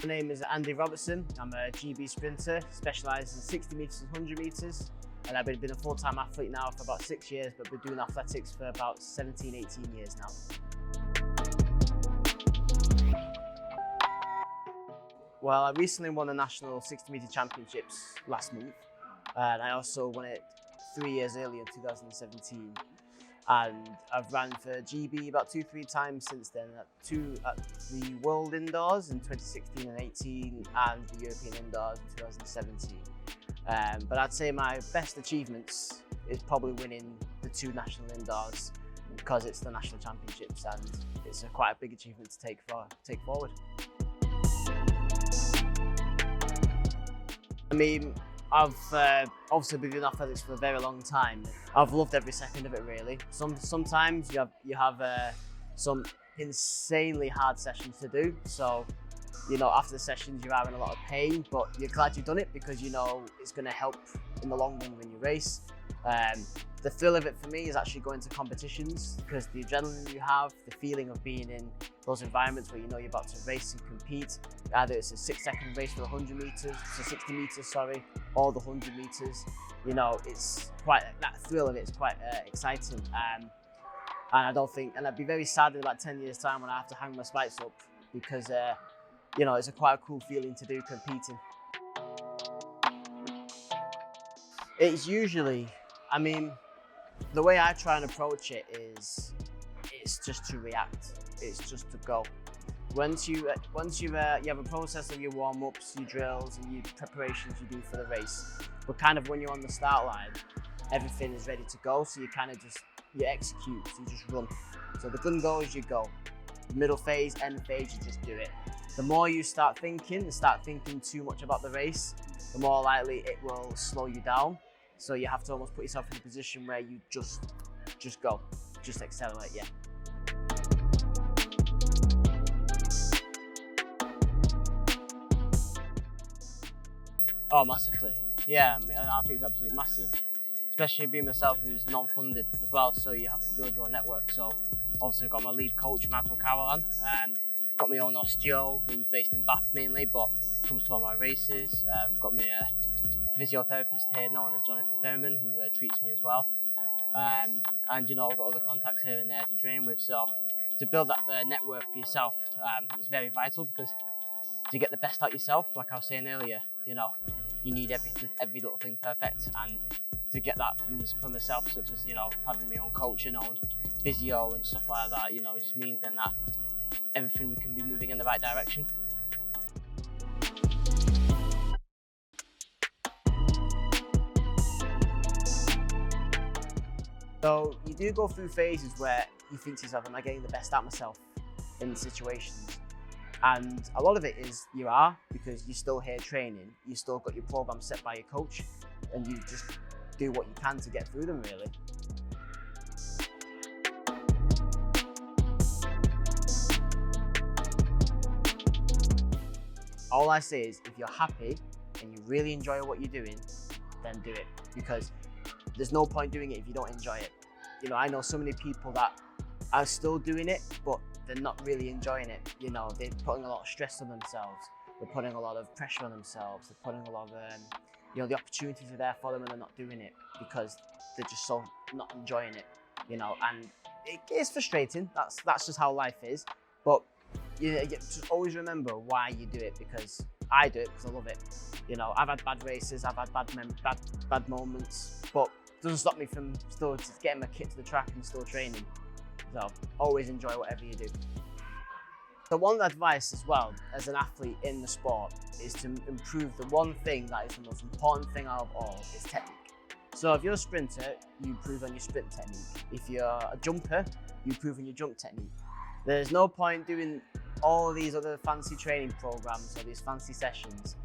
My name is Andrew Robertson. I'm a GB sprinter, specialised in 60 metres and 100 metres. And I've been a full-time athlete now for about 6 years, but been doing athletics for about 17, 18 years now. Well, I recently won the National 60 metre Championships last month. And I also won it 3 years earlier in 2017. And I've ran for GB about 2-3 times since then, at the World Indoors in 2016 and 18 and the European Indoors in 2017. But I'd say my best achievements is probably winning the 2 national indoors, because it's the national championships and it's quite a big achievement to take forward. I mean, I've obviously been doing athletics for a very long time. I've loved every second of it, really. Sometimes you have some insanely hard sessions to do. So, you know, after the sessions you are in a lot of pain, but you're glad you've done it because you know it's going to help in the long run when you race. The thrill of it for me is actually going to competitions, because the adrenaline you have, the feeling of being in those environments where you know you're about to race and compete, either it's a 6-second race for 100 metres, so 60 metres, sorry, or the 100 metres, you know, it's quite, that thrill of it is quite exciting. And I'd be very sad in about 10 years time when I have to hang my spikes up, because, you know, it's quite a cool feeling to do competing. It's usually, I mean, the way I try and approach it is, it's just to react. It's just to go. Once you have a process of your warm-ups, your drills, and your preparations you do for the race, but kind of when you're on the start line, everything is ready to go. So you kind of you execute. So you just run. So the gun goes, you go. Middle phase, end phase, you just do it. The more you start thinking too much about the race, the more likely it will slow you down. So you have to almost put yourself in a position where you just go, just accelerate, yeah. Oh, massively. Yeah, I mean, I think it's absolutely massive, especially being myself who's non-funded as well. So you have to build your own network. So obviously I've got my lead coach, Michael Carolan, got my own osteo who's based in Bath mainly, but comes to all my races. Got me a physiotherapist here known as Jonathan Ferryman, who treats me as well. And you know, I've got other contacts here and there to train with. So to build that network for yourself is very vital, because to get the best out yourself, like I was saying earlier, you know, you need every little thing perfect. And to get that from myself, such as, you know, having my own coach and own physio and stuff like that, you know, it just means then that everything we can be moving in the right direction. So you do go through phases where you think to yourself, am I getting the best out of myself in the situations? And a lot of it is you are, because you're still here training, you still got your program set by your coach, and you just do what you can to get through them, really. All I say is, if you're happy and you really enjoy what you're doing, then do it, because there's no point doing it if you don't enjoy it. You know, I know so many people that are still doing it, but they're not really enjoying it. You know, they're putting a lot of stress on themselves. They're putting a lot of pressure on themselves. They're putting a lot of, you know, the opportunities are there for them and they're not doing it because they're just so not enjoying it, you know, and it is frustrating. That's just how life is. But you just always remember why you do it, because I do it because I love it. You know, I've had bad races, I've had bad moments, but it doesn't stop me from still just getting my kit to the track and still training. So always enjoy whatever you do. The one advice as well, as an athlete in the sport, is to improve the one thing that is the most important thing out of all, is technique. So if you're a sprinter, you improve on your sprint technique. If you're a jumper, you improve on your jump technique. There's no point doing all these other fancy training programs or these fancy sessions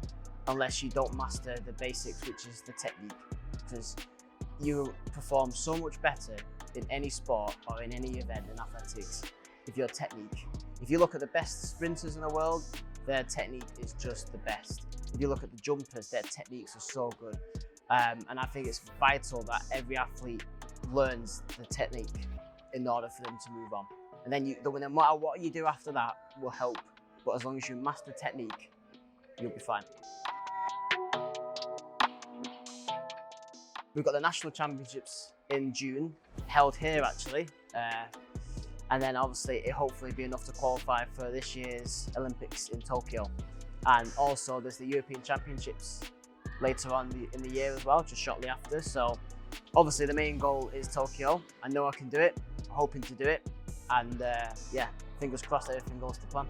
unless you don't master the basics, which is the technique. Because you perform so much better in any sport or in any event in athletics if your technique. If you look at the best sprinters in the world, their technique is just the best. If you look at the jumpers, their techniques are so good. And I think it's vital that every athlete learns the technique in order for them to move on. And then no matter what you do after that will help. But as long as you master technique, you'll be fine. We've got the national championships in June, held here actually. And then obviously it hopefully be enough to qualify for this year's Olympics in Tokyo. And also there's the European Championships later on in the year as well, just shortly after. So obviously the main goal is Tokyo. I know I can do it, I'm hoping to do it. And yeah, fingers crossed everything goes to plan.